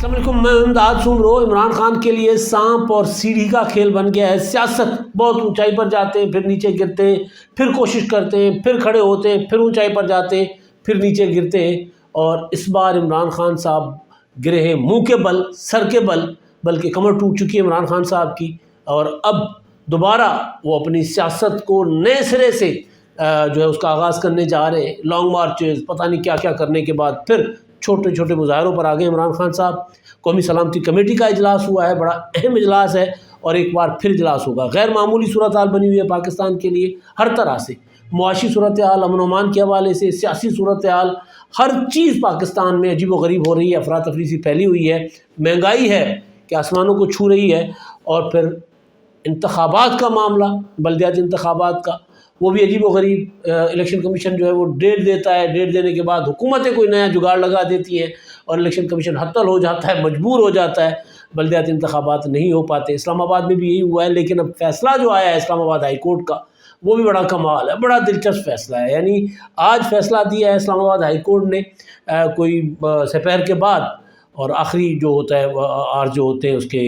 السلام علیکم، میں امداد سن رہا ہوں۔ عمران خان کے لیے سانپ اور سیڑھی کا کھیل بن گیا ہے۔ سیاست بہت اونچائی پر جاتے ہیں، پھر نیچے گرتے ہیں، پھر کوشش کرتے ہیں، پھر کھڑے ہوتے ہیں، پھر اونچائی پر جاتے ہیں، پھر نیچے گرتے ہیں۔ اور اس بار عمران خان صاحب گرے ہیں منہ کے بل، سر کے بل، بلکہ کمر ٹوٹ چکی ہے عمران خان صاحب کی۔ اور اب دوبارہ وہ اپنی سیاست کو نئے سرے سے جو ہے اس کا آغاز کرنے جا رہے ہیں۔ لانگ مارچز، پتہ نہیں کیا کیا کرنے کے بعد پھر چھوٹے چھوٹے مظاہروں پر آگے عمران خان صاحب۔ قومی سلامتی کمیٹی کا اجلاس ہوا ہے، بڑا اہم اجلاس ہے، اور ایک بار پھر اجلاس ہوگا۔ غیر معمولی صورتحال بنی ہوئی ہے پاکستان کے لیے ہر طرح سے، معاشی صورتحال، امن و امان کے حوالے سے، سیاسی صورتحال، ہر چیز پاکستان میں عجیب و غریب ہو رہی ہے، افراتفری سی پھیلی ہوئی ہے، مہنگائی ہے کہ آسمانوں کو چھو رہی ہے، اور پھر انتخابات کا معاملہ، بلدیاتی انتخابات کا، وہ بھی عجیب و غریب۔ الیکشن کمیشن جو ہے وہ ڈیٹ دیتا ہے، ڈیٹ دینے کے بعد حکومتیں کوئی نیا جگاڑ لگا دیتی ہیں، اور الیکشن کمیشن ہتھل ہو جاتا ہے، مجبور ہو جاتا ہے، بلدیاتی انتخابات نہیں ہو پاتے۔ اسلام آباد میں بھی یہی ہوا ہے، لیکن اب فیصلہ جو آیا ہے اسلام آباد ہائی کورٹ کا، وہ بھی بڑا کمال ہے، بڑا دلچسپ فیصلہ ہے۔ یعنی آج فیصلہ دیا ہے اسلام آباد ہائی کورٹ نے، کوئی سپہر کے بعد، اور آخری جو ہوتا ہے آر جو ہوتے ہیں اس کے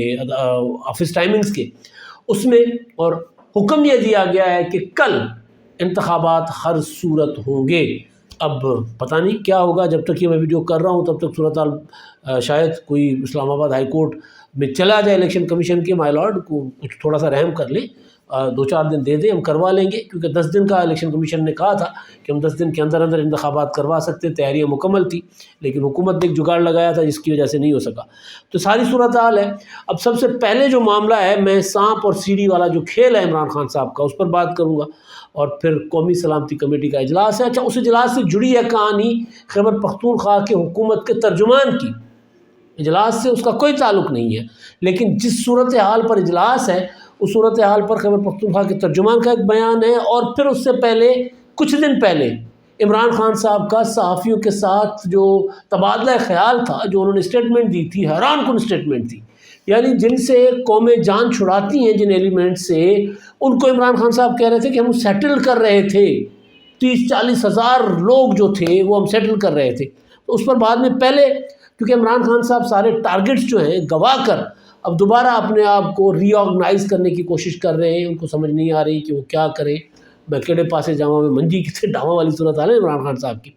آفس ٹائمنگز کے، اس میں، اور حکم یہ دیا گیا ہے کہ کل انتخابات ہر صورت ہوں گے۔ اب پتہ نہیں کیا ہوگا، جب تک یہ میں ویڈیو کر رہا ہوں تب تک صورتحال شاید کوئی اسلام آباد ہائی کورٹ میں چلا جائے الیکشن کمیشن کے مائی لارڈ کو کچھ تھوڑا سا رحم کر لیں، 2-4 دن دے دیں، ہم کروا لیں گے، کیونکہ 10 دن کا الیکشن کمیشن نے کہا تھا کہ ہم 10 دن کے اندر اندر انتخابات کروا سکتے، تیاریاں مکمل تھی، لیکن حکومت نے ایک جگاڑ لگایا تھا جس کی وجہ سے نہیں ہو سکا۔ تو ساری صورتحال ہے۔ اب سب سے پہلے جو معاملہ ہے، میں سانپ اور سیڑھی والا جو کھیل ہے عمران خان صاحب کا، اس پر بات کروں گا، اور پھر قومی سلامتی کمیٹی کا اجلاس ہے۔ اچھا، اس اجلاس سے جڑی ہے کہانی خیبر پختونخوا کے حکومت کے ترجمان کی، اجلاس سے اس کا کوئی تعلق نہیں ہے، لیکن جس صورتحال پر اجلاس ہے اس صورتحال پر خیبر پختونخوا کے ترجمان کا ایک بیان ہے، اور پھر اس سے پہلے کچھ دن پہلے عمران خان صاحب کا صحافیوں کے ساتھ جو تبادلہ خیال تھا، جو انہوں نے اسٹیٹمنٹ دی تھی، حیران کن اسٹیٹمنٹ تھی، یعنی جن سے قومیں جان چھڑاتی ہیں، جن ایلیمنٹ سے، ان کو عمران خان صاحب کہہ رہے تھے کہ ہم سیٹل کر رہے تھے، 30-40 ہزار لوگ جو تھے وہ ہم سیٹل کر رہے تھے۔ تو اس پر بعد میں پہلے، کیونکہ عمران خان صاحب سارے ٹارگٹس جو ہیں گوا کر اب دوبارہ اپنے آپ کو ری آرگنائز کرنے کی کوشش کر رہے ہیں، ان کو سمجھ نہیں آ رہی کہ وہ کیا کریں، میں کیڑے پاسے جاواں میں منجی کسے ڈھاواں والی صورت حال ہے عمران خان صاحب کی۔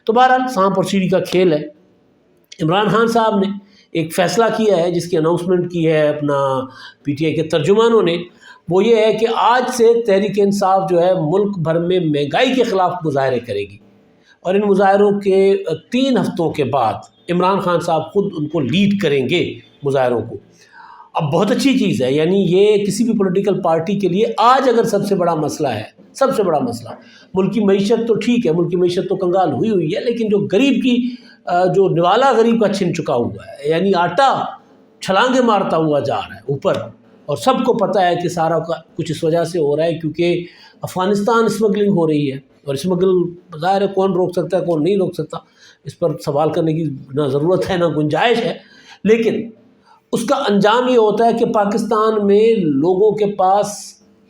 تو بہرحال سانپ اور سیڑھی کا کھیل ہے۔ عمران خان صاحب نے ایک فیصلہ کیا ہے جس کی اناؤنسمنٹ کی ہے اپنا پی ٹی آئی کے ترجمانوں نے، وہ یہ ہے کہ آج سے تحریک انصاف جو ہے ملک بھر میں مہنگائی کے خلاف مظاہرے کرے گی، اور ان مظاہروں کے 3 ہفتوں کے بعد عمران خان صاحب خود ان کو لیڈ کریں گے مظاہروں کو۔ اب بہت اچھی چیز ہے، یعنی یہ کسی بھی پولیٹیکل پارٹی کے لیے آج اگر سب سے بڑا مسئلہ ہے، سب سے بڑا مسئلہ ملکی معیشت، تو ٹھیک ہے، ملکی معیشت تو کنگال ہوئی ہے، لیکن جو غریب کی جو نوالا غریب کا چھن چکا ہوا ہے، یعنی آٹا چھلانگیں مارتا ہوا جا رہا ہے اوپر، اور سب کو پتہ ہے کہ سارا کا کچھ اس وجہ سے ہو رہا ہے کیونکہ افغانستان اسمگلنگ ہو رہی ہے، اور اسمگل ظاہر ہے کون روک سکتا ہے کون نہیں روک سکتا، اس پر سوال کرنے کی نہ ضرورت ہے نہ گنجائش ہے، لیکن اس کا انجام یہ ہوتا ہے کہ پاکستان میں لوگوں کے پاس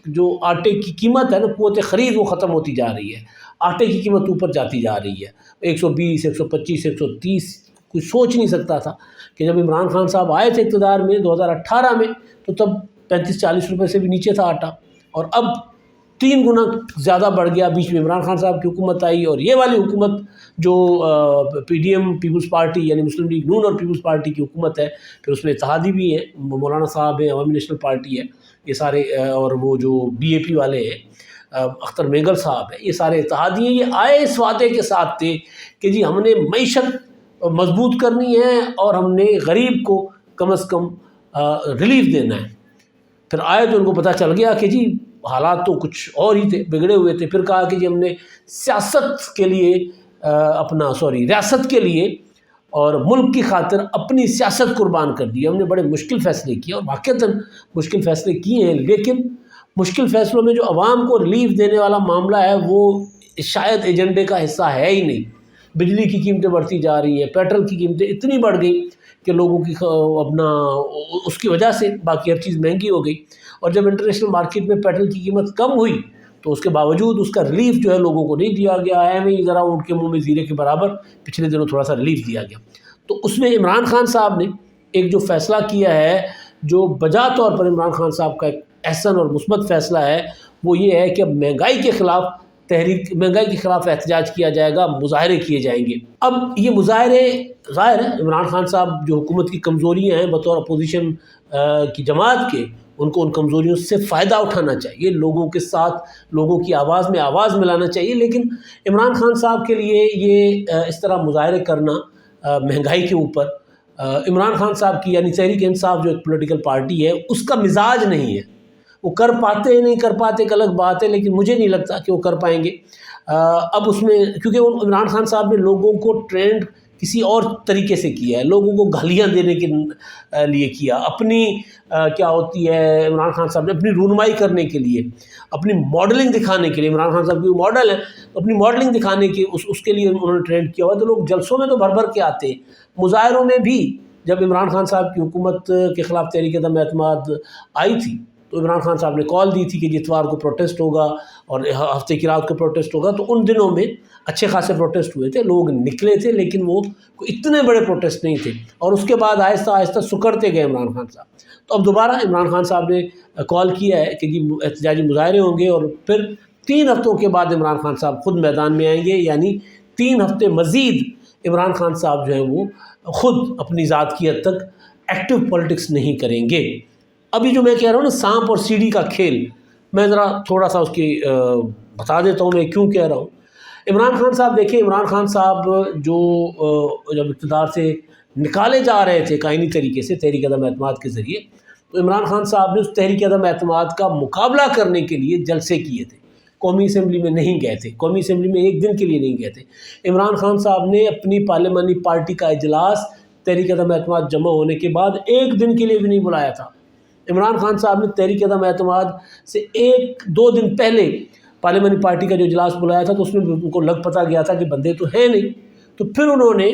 جو آٹے کی قیمت ہے نا، قوت خرید، وہ ختم ہوتی جا رہی ہے، آٹے کی قیمت اوپر جاتی جا رہی ہے، 120، 125، 130، کوئی سوچ نہیں سکتا تھا کہ جب عمران خان صاحب آئے تھے اقتدار میں 2018 میں، تو تب 35-40 روپے سے بھی نیچے تھا آٹا، اور اب 3 گنا زیادہ بڑھ گیا۔ بیچ میں عمران خان صاحب کی حکومت آئی، اور یہ والی حکومت جو P D M Peoples Party یعنی مسلم لیگ نون اور پیپلز پارٹی کی حکومت ہے، پھر اس میں اتحادی بھی ہیں، مولانا صاحب ہیں، عوامی نیشنل پارٹی ہے، یہ سارے، اور وہ جو بی اے پی والے ہیں اختر مینگل صاحب ہیں، یہ سارے اتحادی ہیں۔ یہ آئے اس وعدے کے ساتھ تھے کہ جی ہم نے معیشت مضبوط کرنی ہے، اور ہم نے غریب کو کم از کم ریلیف دینا ہے۔ پھر آئے تو ان کو پتہ چل گیا کہ جی حالات تو کچھ اور ہی تھے، بگڑے ہوئے تھے۔ پھر کہا کہ جی ہم نے سیاست کے لیے ریاست کے لیے اور ملک کی خاطر اپنی سیاست قربان کر دی، ہم نے بڑے مشکل فیصلے کیے، اور واقعتاً مشکل فیصلے کیے ہیں، لیکن مشکل فیصلوں میں جو عوام کو ریلیف دینے والا معاملہ ہے وہ شاید ایجنڈے کا حصہ ہے ہی نہیں۔ بجلی کی قیمتیں بڑھتی جا رہی ہیں، پیٹرول کی قیمتیں اتنی بڑھ گئی کہ لوگوں کی اپنا اس کی وجہ سے باقی ہر چیز مہنگی ہو گئی، اور جب انٹرنیشنل مارکیٹ میں پیٹرول کی قیمت کم ہوئی تو اس کے باوجود اس کا ریلیف جو ہے لوگوں کو نہیں دیا گیا ہے، میں ذرا ان کے منہ میں زیرے کے برابر پچھلے دنوں تھوڑا سا ریلیف دیا گیا۔ تو اس میں عمران خان صاحب نے ایک جو فیصلہ کیا ہے جو بجا طور پر عمران خان صاحب کا ایک احسن اور مثبت فیصلہ ہے، وہ یہ ہے کہ اب مہنگائی کے خلاف مہنگائی کے خلاف احتجاج کیا جائے گا، مظاہرے کیے جائیں گے۔ اب یہ مظاہرے ظاہر ہے عمران خان صاحب جو حکومت کی کمزوریاں ہیں بطور اپوزیشن کی جماعت کے، ان کو ان کمزوریوں سے فائدہ اٹھانا چاہیے، لوگوں کے ساتھ لوگوں کی آواز میں آواز ملانا چاہیے، لیکن عمران خان صاحب کے لیے یہ اس طرح مظاہرے کرنا مہنگائی کے اوپر، عمران خان صاحب کی یعنی تحریک انصاف جو ایک پولیٹیکل پارٹی ہے اس کا مزاج نہیں ہے۔ وہ کر پاتے نہیں کر پاتے ایک الگ بات ہے، لیکن مجھے نہیں لگتا کہ وہ کر پائیں گے۔ اب اس میں کیونکہ عمران خان صاحب نے لوگوں کو ٹرینڈ کسی اور طریقے سے کیا ہے، لوگوں کو گالیاں دینے کے لیے کیا، اپنی کیا ہوتی ہے عمران خان صاحب نے اپنی رونمائی کرنے کے لیے، اپنی ماڈلنگ دکھانے کے لیے، عمران خان صاحب کی ماڈل ہے، اپنی ماڈلنگ دکھانے کے اس کے لیے انہوں نے ٹرینڈ کیا ہوا ہے۔ تو لوگ جلسوں میں تو بھر بھر کے آتے ہیں، مظاہروں میں بھی جب عمران خان صاحب کی حکومت کے خلاف تحریک عدم اعتماد آئی تھی تو عمران خان صاحب نے کال دی تھی کہ اتوار کو پروٹیسٹ ہوگا اور ہفتے کی رات کو پروٹیسٹ ہوگا، تو ان دنوں میں اچھے خاصے پروٹیسٹ ہوئے تھے، لوگ نکلے تھے، لیکن وہ اتنے بڑے پروٹیسٹ نہیں تھے، اور اس کے بعد آہستہ آہستہ سکڑتے گئے عمران خان صاحب۔ تو اب دوبارہ عمران خان صاحب نے کال کیا ہے کہ جی احتجاجی مظاہرے ہوں گے، اور پھر 3 ہفتوں کے بعد عمران خان صاحب خود میدان میں آئیں گے، یعنی 3 ہفتے مزید عمران خان صاحب جو ہیں وہ خود اپنی ذات کی حد تک ایکٹیو پولیٹکس نہیں کریں گے۔ ابھی جو میں کہہ رہا ہوں نا سانپ اور سیڑھی کا کھیل، میں ذرا تھوڑا سا اس کی بتا دیتا ہوں میں کیوں کہہ رہا ہوں۔ عمران خان صاحب دیکھیں، عمران خان صاحب جو جب اقتدار سے نکالے جا رہے تھے قائنی طریقے سے تحریک عدم اعتماد کے ذریعے، تو عمران خان صاحب نے اس تحریک عدم اعتماد کا مقابلہ کرنے کے لیے جلسے کیے تھے، قومی اسمبلی میں نہیں گئے تھے، قومی اسمبلی میں ایک دن کے لیے نہیں گئے تھے۔ عمران خان صاحب نے اپنی پارلیمانی پارٹی کا اجلاس تحریک عدم اعتماد جمع ہونے کے بعد ایک دن کے لیے بھی نہیں بلایا تھا۔ عمران خان صاحب نے تحریک عدم اعتماد سے 1-2 دن پہلے پارلیمانی پارٹی کا جو اجلاس بلایا تھا تو اس میں ان کو لگ پتا گیا تھا کہ بندے تو ہیں نہیں، تو پھر انہوں نے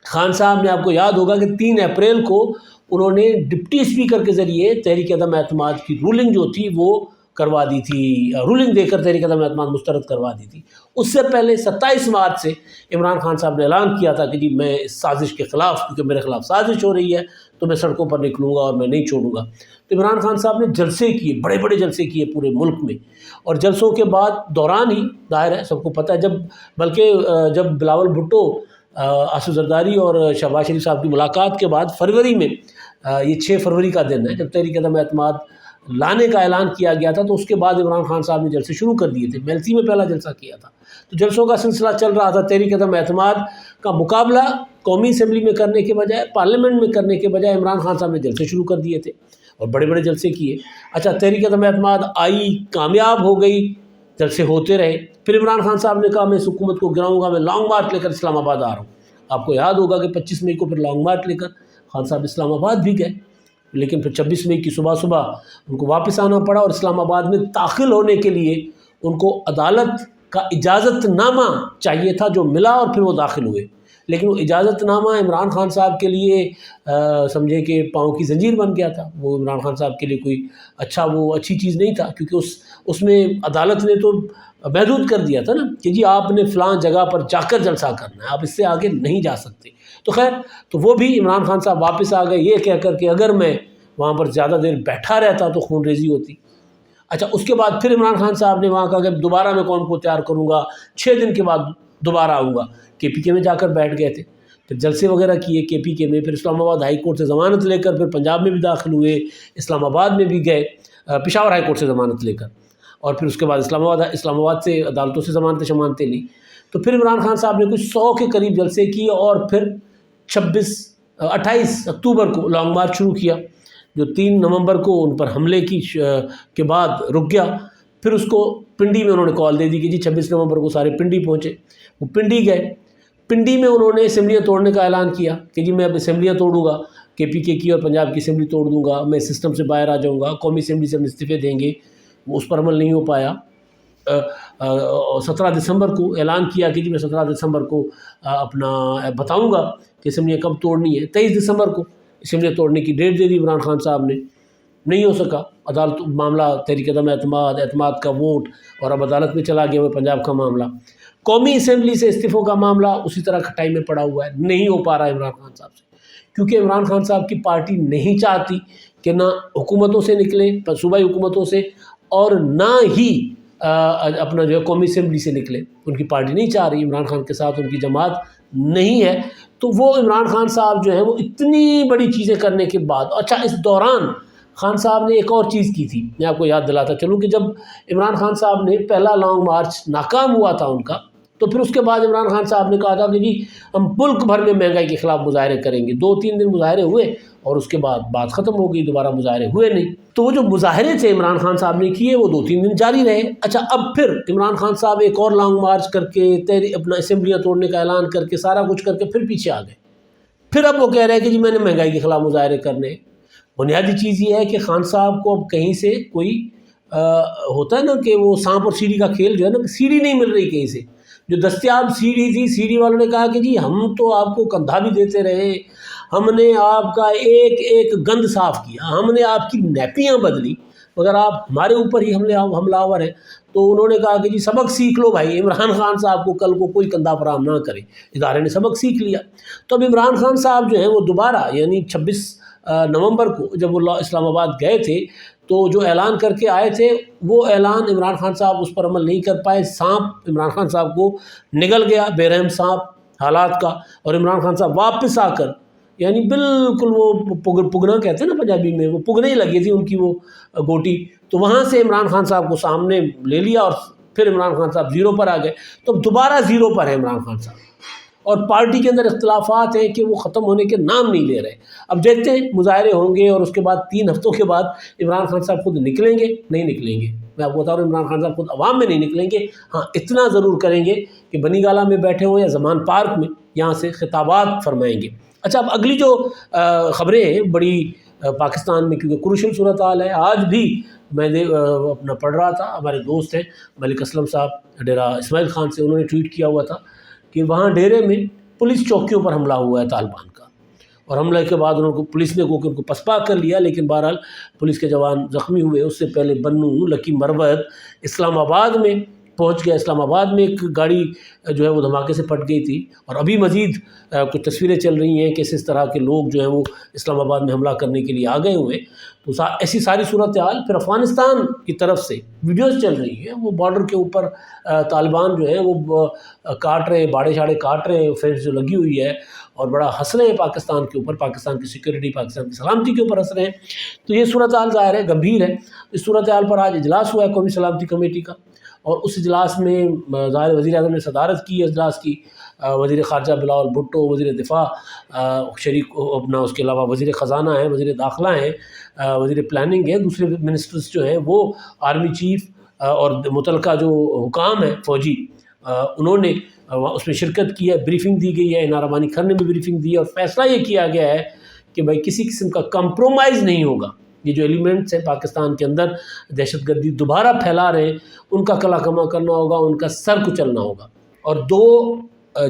خان صاحب نے، آپ کو یاد ہوگا کہ 3 اپریل کو انہوں نے ڈپٹی اسپیکر کے ذریعے تحریک عدم اعتماد کی رولنگ جو تھی وہ کروا دی تھی، رولنگ دے کر تحریک عدم اعتماد مسترد کروا دی تھی۔ اس سے پہلے 27 مارچ سے عمران خان صاحب نے اعلان کیا تھا کہ جی میں اس سازش کے خلاف، کیونکہ میرے خلاف سازش ہو رہی ہے تو میں سڑکوں پر نکلوں گا اور میں نہیں چھوڑوں گا۔ تو عمران خان صاحب نے جلسے کیے، بڑے بڑے جلسے کیے پورے ملک میں، اور جلسوں کے بعد دوران ہی ظاہر ہے سب کو پتہ ہے جب بلاول بھٹو، آصف زرداری اور شہباز شریف صاحب کی ملاقات کے بعد فروری میں، یہ 6 فروری کا دن ہے جب تحریک عدم اعتماد لانے کا اعلان کیا گیا تھا، تو اس کے بعد عمران خان صاحب نے جلسے شروع کر دیے تھے۔ میلسی میں پہلا جلسہ کیا تھا، تو جلسوں کا سلسلہ چل رہا تھا۔ تحریک عدم اعتماد کا مقابلہ قومی اسمبلی میں کرنے کے بجائے، پارلیمنٹ میں کرنے کے بجائے عمران خان صاحب نے جلسے شروع کر دیے تھے اور بڑے بڑے جلسے کیے۔ اچھا، تحریک عدم اعتماد آئی، کامیاب ہو گئی، جلسے ہوتے رہے۔ پھر عمران خان صاحب نے کہا میں اس حکومت کو گراؤں گا، میں لانگ مارچ لے کر اسلام آباد آ رہا ہوں۔ آپ کو یاد ہوگا کہ 25 مئی کو پھر لانگ مارچ لے کر خان صاحب اسلام آباد بھی گئے، لیکن پھر 26 مئی کی صبح ان کو واپس آنا پڑا، اور اسلام آباد میں داخل ہونے کے لیے ان کو عدالت کا اجازت نامہ چاہیے تھا جو ملا، اور پھر وہ داخل ہوئے۔ لیکن وہ اجازت نامہ عمران خان صاحب کے لیے سمجھے کہ پاؤں کی زنجیر بن گیا تھا۔ وہ عمران خان صاحب کے لیے کوئی اچھی چیز نہیں تھا، کیونکہ اس میں عدالت نے تو محدود کر دیا تھا نا کہ جی آپ نے فلاں جگہ پر جا کر جلسہ کرنا ہے، آپ اس سے آگے نہیں جا سکتے۔ تو خیر، تو وہ بھی عمران خان صاحب واپس آ گئے یہ کہہ کر کہ اگر میں وہاں پر زیادہ دیر بیٹھا رہتا تو خون ریزی ہوتی۔ اچھا، اس کے بعد پھر عمران خان صاحب نے وہاں کہا کہ دوبارہ میں قوم کو تیار کروں گا، 6 دن کے بعد دوبارہ آؤں گا۔ KPK میں جا کر بیٹھ گئے تھے، پھر جلسے وغیرہ کیے KPK میں، پھر اسلام آباد ہائی کورٹ سے ضمانت لے کر پھر پنجاب میں بھی داخل ہوئے، اسلام آباد میں بھی گئے، پشاور ہائی کورٹ سے ضمانت لے کر، اور پھر اس کے بعد اسلام آباد سے عدالتوں سے ضمانتیں لی۔ تو پھر عمران خان صاحب نے کچھ 100 کے قریب جلسے کیے، اور پھر 28 اکتوبر کو لانگ مارچ شروع کیا، جو 3 نومبر کو ان پر حملے کے بعد رک گیا۔ پھر اس کو پنڈی میں انہوں نے کال دے دی کہ جی 26 نومبر کو سارے پنڈی پہنچے۔ وہ پنڈی گئے، پنڈی میں انہوں نے اسمبلیاں توڑنے کا اعلان کیا کہ جی میں اب اسمبلیاں توڑوں گا، KPK کی اور پنجاب کی اسمبلی توڑ دوں گا، میں سسٹم سے باہر آ جاؤں گا، قومی اسمبلی سے ہم استعفے دیں گے۔ وہ اس پر عمل نہیں ہو پایا۔ 17 دسمبر کو اعلان کیا کہ جی میں 17 دسمبر کو اپنا بتاؤں گا کہ اسمبلیاں کب توڑنی ہے۔ 23 دسمبر کو اسمبلیاں توڑنے کی ڈیٹ دے دی عمران خان صاحب نے، نہیں ہو سکا۔ عدالت معاملہ تحریک عدم اعتماد کا ووٹ، اور اب عدالت میں چلا گیا وہ پنجاب کا معاملہ۔ قومی اسمبلی سے استعفوں کا معاملہ اسی طرح کھٹائی میں پڑا ہوا ہے، نہیں ہو پا رہا ہے عمران خان صاحب سے، کیونکہ عمران خان صاحب کی پارٹی نہیں چاہتی کہ نہ حکومتوں سے نکلیں، صوبائی حکومتوں سے، اور نہ ہی اپنا جو ہے قومی اسمبلی سے نکلے. ان کی پارٹی نہیں چاہ رہی، عمران خان کے ساتھ ان کی جماعت نہیں ہے. تو وہ عمران خان صاحب جو ہیں وہ اتنی بڑی چیزیں کرنے کے بعد، اچھا اس دوران خان صاحب نے ایک اور چیز کی تھی، میں آپ کو یاد دلاتا چلوں کہ جب عمران خان صاحب نے پہلا لانگ مارچ ناکام ہوا تھا ان کا، تو پھر اس کے بعد عمران خان صاحب نے کہا تھا کہ جی ہم ملک بھر میں مہنگائی کے خلاف مظاہرے کریں گے. 2-3 دن مظاہرے ہوئے اور اس کے بعد بات ختم ہو گئی، دوبارہ مظاہرے ہوئے نہیں. تو وہ جو مظاہرے تھے عمران خان صاحب نے کیے وہ 2-3 دن جاری رہے. اچھا اب پھر عمران خان صاحب ایک اور لانگ مارچ کر کے اپنا اسمبلیاں توڑنے کا اعلان کر کے سارا کچھ کر کے پھر پیچھے آ گئے. پھر اب وہ کہہ رہے ہیں کہ جی میں نے مہنگائی کے خلاف مظاہرے کرنے. بنیادی چیز یہ ہے کہ خان صاحب کو اب کہیں سے کوئی ہوتا ہے نا کہ وہ سانپ اور سیڑھی کا کھیل جو ہے نا، کہ سیڑھی نہیں مل رہی کہیں سے. جو دستیاب سیڑھی تھی، سیڑھی والوں نے کہا کہ جی ہم تو آپ کو کندھا بھی دیتے رہے، ہم نے آپ کا ایک ایک گند صاف کیا، ہم نے آپ کی نیپیاں بدلی، مگر آپ ہمارے اوپر ہی حملہ آور ہیں. تو انہوں نے کہا کہ جی سبق سیکھ لو بھائی، عمران خان صاحب کو کل کو کوئی کندھا فراہم نہ کرے. ادارے نے سبق سیکھ لیا. تو اب عمران خان صاحب جو ہیں وہ دوبارہ یعنی 26 نومبر کو جب وہ اسلام آباد گئے تھے تو جو اعلان کر کے آئے تھے وہ اعلان عمران خان صاحب اس پر عمل نہیں کر پائے. سانپ عمران خان صاحب کو نگل گیا، بے رحم سانپ حالات کا، اور عمران خان صاحب واپس آ کر یعنی بالکل وہ پگنا کہتے ہیں نا پنجابی میں، وہ پگنے ہی لگی تھی ان کی وہ گوٹی. تو وہاں سے عمران خان صاحب کو سامنے لے لیا اور پھر عمران خان صاحب زیرو پر آ گئے. تو اب دوبارہ زیرو پر ہے عمران خان صاحب، اور پارٹی کے اندر اختلافات ہیں کہ وہ ختم ہونے کے نام نہیں لے رہے. اب دیکھتے ہیں مظاہرے ہوں گے اور اس کے بعد 3 ہفتوں کے بعد عمران خان صاحب خود نکلیں گے نہیں نکلیں گے. میں آپ کو بتا رہا ہوں عمران خان صاحب خود عوام میں نہیں نکلیں گے. ہاں اتنا ضرور کریں گے کہ بنی گالہ میں بیٹھے ہوں یا زمان پارک میں یہاں سے خطابات فرمائیں گے. اچھا اب اگلی جو خبریں ہیں بڑی پاکستان میں، کیونکہ کروشل صورتحال ہے. آج بھی میں اپنا پڑھ رہا تھا، ہمارے دوست ہیں ملک اسلم صاحب ڈیرہ اسماعیل خان سے، انہوں نے ٹویٹ کیا ہوا تھا کہ وہاں ڈیرے میں پولیس چوکیوں پر حملہ ہوا ہے طالبان کا، اور حملے کے بعد انہوں کو پولیس نے ان کو پسپا کر لیا، لیکن بہرحال پولیس کے جوان زخمی ہوئے. اس سے پہلے بنو لکی مروت اسلام آباد میں پہنچ گیا. اسلام آباد میں ایک گاڑی جو ہے وہ دھماکے سے پھٹ گئی تھی، اور ابھی مزید کچھ تصویریں چل رہی ہیں کہ اس طرح کے لوگ جو ہیں وہ اسلام آباد میں حملہ کرنے کے لیے آ گئے ہوئے. تو ایسی ساری صورتحال. پھر افغانستان کی طرف سے ویڈیوز چل رہی ہیں، وہ بارڈر کے اوپر طالبان جو ہیں وہ کاٹ رہے ہیں، باڑے شاڑے کاٹ رہے ہیں، فیس جو لگی ہوئی ہے، اور بڑا ہنس رہے ہیں پاکستان کے اوپر، پاکستان کی سیکورٹی، پاکستان کی سلامتی کے اوپر ہنس رہے ہیں. تو یہ صورتحال ظاہر ہے گمبھیر ہے. اس صورتحال پر آج اجلاس ہوا ہے قومی سلامتی کمیٹی کا، اور اس اجلاس میں ظاہر وزیر اعظم نے صدارت کی ہے اجلاس کی. وزیر خارجہ بلاول بھٹو، وزیر دفاع شریک اپنا، اس کے علاوہ وزیر خزانہ ہیں، وزیر داخلہ ہیں، وزیر پلاننگ ہیں، دوسرے منسٹرز جو ہیں وہ آرمی چیف اور متعلقہ جو حکام ہیں فوجی، انہوں نے اس میں شرکت کی ہے. بریفنگ دی گئی ہے، انار امانی خان نے بھی بریفنگ دی ہے، اور فیصلہ یہ کیا گیا ہے کہ بھائی کسی قسم کا کمپرومائز نہیں ہوگا. یہ جو ایلیمنٹس ہیں پاکستان کے اندر دہشت گردی دوبارہ پھیلا رہے ہیں، ان کا کلا کما کرنا ہوگا، ان کا سر کچلنا ہوگا. اور 2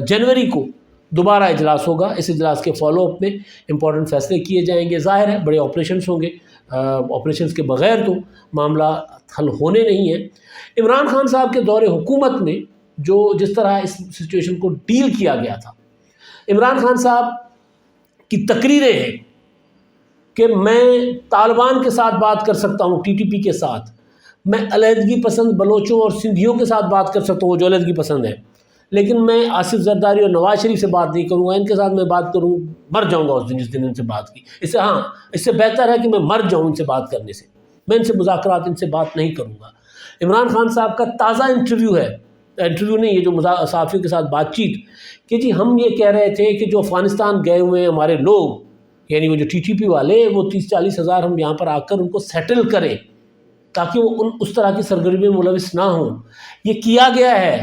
جنوری کو دوبارہ اجلاس ہوگا. اس اجلاس کے فالو اپ میں امپورٹنٹ فیصلے کیے جائیں گے. ظاہر ہے بڑے آپریشنز ہوں گے، آپریشنز کے بغیر تو معاملہ حل ہونے نہیں ہیں. عمران خان صاحب کے دور حکومت میں جس طرح اس سچویشن کو ڈیل کیا گیا تھا، عمران خان صاحب کی تقریریں ہیں کہ میں طالبان کے ساتھ بات کر سکتا ہوں، ٹی ٹی پی کے ساتھ، میں علیحدگی پسند بلوچوں اور سندھیوں کے ساتھ بات کر سکتا ہوں جو علیحدگی پسند ہے، لیکن میں آصف زرداری اور نواز شریف سے بات نہیں کروں گا. ان کے ساتھ میں بات کروں مر جاؤں گا اس دن جس دن ان سے بات کی. اس سے بہتر ہے کہ میں مر جاؤں ان سے بات کرنے سے. میں ان سے مذاکرات، ان سے بات نہیں کروں گا. عمران خان صاحب کا تازہ انٹرویو نہیں، یہ جو صحافیوں کے ساتھ بات چیت کہ جی ہم یہ کہہ رہے تھے کہ جو افغانستان گئے ہوئے ہیں ہمارے لوگ، یعنی وہ جو ٹی ٹی پی والے، وہ 30-40 ہزار ہم یہاں پر آ کر ان کو سیٹل کریں تاکہ وہ اس طرح کی سرگرمی میں ملوث نہ ہوں. یہ کیا گیا ہے.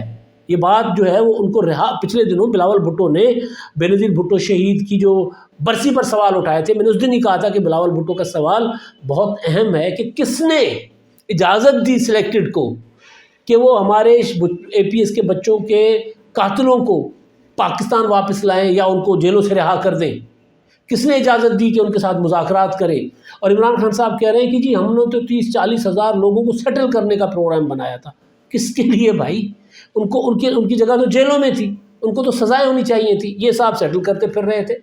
یہ بات جو ہے وہ ان کو پچھلے دنوں بلاول بھٹو نے بینظیر بھٹو شہید کی جو برسی پر سوال اٹھائے تھے. میں نے اس دن ہی کہا تھا کہ بلاول بھٹو کا سوال بہت اہم ہے کہ کس نے اجازت دی سلیکٹڈ کو کہ وہ ہمارے اے پی ایس کے بچوں کے قاتلوں کو پاکستان واپس لائیں یا ان کو جیلوں سے رہا کر دیں. کس نے اجازت دی کہ ان کے ساتھ مذاکرات کریں؟ اور عمران خان صاحب کہہ رہے ہیں کہ جی ہم نے تو 30-40 ہزار لوگوں کو سیٹل کرنے کا پروگرام بنایا تھا. کس کے لیے بھائی؟ ان کی جگہ تو جیلوں میں تھی، ان کو تو سزائیں ہونی چاہیے تھی. یہ صاحب سیٹل کرتے پھر رہے تھے.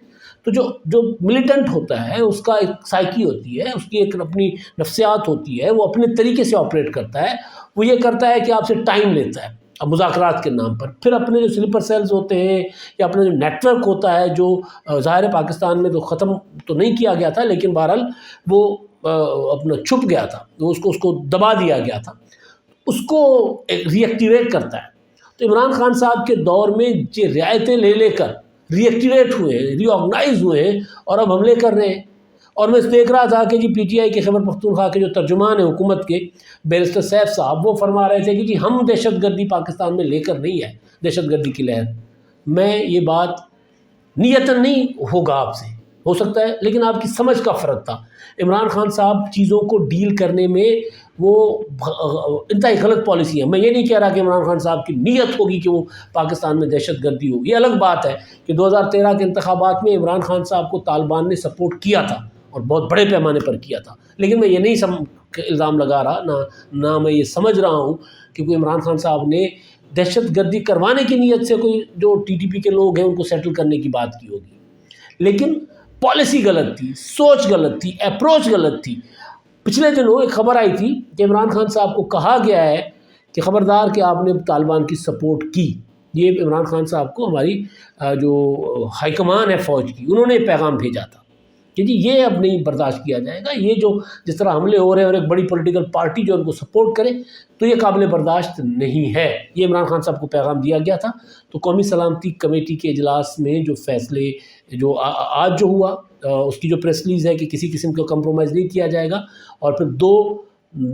تو جو ملیٹنٹ ہوتا ہے اس کا ایک سائیکی ہوتی ہے، اس کی ایک اپنی نفسیات ہوتی ہے، وہ اپنے طریقے سے آپریٹ کرتا ہے. وہ یہ کرتا ہے کہ آپ سے ٹائم لیتا ہے اب مذاکرات کے نام پر. پھر اپنے جو سلیپر سیلز ہوتے ہیں یا اپنا جو نیٹ ورک ہوتا ہے، جو ظاہر پاکستان میں تو ختم تو نہیں کیا گیا تھا، لیکن بہرحال وہ اپنا چھپ گیا تھا، وہ اس کو دبا دیا گیا تھا، اس کو ری ایکٹیویٹ کرتا ہے. تو عمران خان صاحب کے دور میں یہ رعایتیں لے کر ری ایکٹیویٹ ہوئے ہیں، ری آرگنائز ہوئے ہیں اور اب حملے کر رہے ہیں. اور میں دیکھ رہا تھا کہ جی پی ٹی آئی کے خیبر پختونخوا کے جو ترجمان ہیں حکومت کے بیرسٹر سیف صاحب، وہ فرما رہے تھے کہ جی ہم دہشت گردی پاکستان میں لے کر نہیں ہے، دہشت گردی کی لہر. میں یہ بات نیتاً نہیں ہوگا آپ سے، ہو سکتا ہے، لیکن آپ کی سمجھ کا فرق تھا. عمران خان صاحب چیزوں کو ڈیل کرنے میں وہ انتہائی غلط پالیسی ہے. میں یہ نہیں کہہ رہا کہ عمران خان صاحب کی نیت ہوگی کہ وہ پاکستان میں دہشت گردی ہوگی. یہ الگ بات ہے کہ 2013 کے انتخابات میں عمران خان صاحب کو طالبان نے سپورٹ کیا تھا اور بہت بڑے پیمانے پر کیا تھا. لیکن میں یہ نہیں الزام لگا رہا، نہ میں یہ سمجھ رہا ہوں کہ کوئی عمران خان صاحب نے دہشت گردی کروانے کی نیت سے کوئی جو ٹی ٹی پی کے لوگ ہیں ان کو سیٹل کرنے کی بات کی ہوگی. لیکن پالیسی غلط تھی، سوچ غلط تھی، اپروچ غلط تھی. پچھلے دنوں ایک خبر آئی تھی کہ عمران خان صاحب کو کہا گیا ہے کہ خبردار کہ آپ نے طالبان کی سپورٹ کی. یہ عمران خان صاحب کو ہماری جو ہائی کمان ہے فوج کی، انہوں نے پیغام بھیجا تھا کہ جی یہ اب نہیں برداشت کیا جائے گا. یہ جو جس طرح حملے ہو رہے ہیں اور ایک بڑی پولیٹیکل پارٹی جو ان کو سپورٹ کرے تو یہ قابل برداشت نہیں ہے. یہ عمران خان صاحب کو پیغام دیا گیا تھا. تو قومی سلامتی کمیٹی کے اجلاس میں جو فیصلے جو آج جو ہوا، اس کی جو پریس ریلیز ہے کہ کسی قسم کا کمپرومائز نہیں کیا جائے گا، اور پھر 2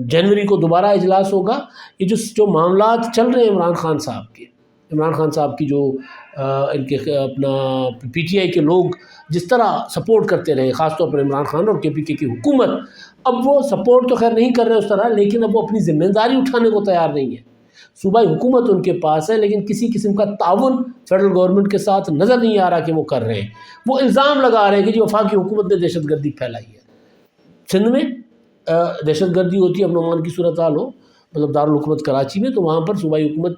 جنوری کو دوبارہ اجلاس ہوگا. یہ جو معاملات چل رہے ہیں عمران خان صاحب کی جو ان کے اپنا پی ٹی آئی کے لوگ جس طرح سپورٹ کرتے رہے، خاص طور پر عمران خان اور کے پی کے کی حکومت، اب وہ سپورٹ تو خیر نہیں کر رہے اس طرح، لیکن اب وہ اپنی ذمہ داری اٹھانے کو تیار نہیں ہے. صوبائی حکومت ان کے پاس ہے، لیکن کسی قسم کا تعاون فیڈرل گورنمنٹ کے ساتھ نظر نہیں آ رہا کہ وہ کر رہے ہیں. وہ الزام لگا رہے ہیں کہ جی وفاقی حکومت نے دہشت گردی پھیلائی ہے. سندھ میں دہشت گردی ہوتی ہے، امن و امان کی صورتحال ہو، مطلب دارالحکومت کراچی میں، تو وہاں پر صوبائی حکومت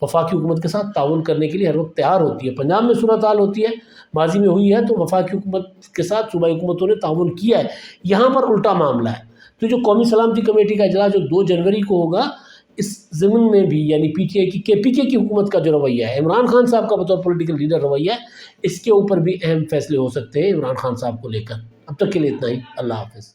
وفاقی حکومت کے ساتھ تعاون کرنے کے لیے ہر وقت تیار ہوتی ہے. پنجاب میں صورتحال ہوتی ہے، ماضی میں ہوئی ہے، تو وفاقی حکومت کے ساتھ صوبائی حکومتوں نے تعاون کیا ہے. یہاں پر الٹا معاملہ ہے. تو جو قومی سلامتی کمیٹی کا اجلاس جو 2 جنوری کو ہوگا، اس ضمن میں بھی یعنی پی ٹی آئی کی کے پی کے کی حکومت کا جو رویہ ہے، عمران خان صاحب کا بطور پولیٹیکل لیڈر رویہ ہے، اس کے اوپر بھی اہم فیصلے ہو سکتے ہیں عمران خان صاحب کو لے کر. اب تک کے لیے اتنا ہی. اللہ حافظ.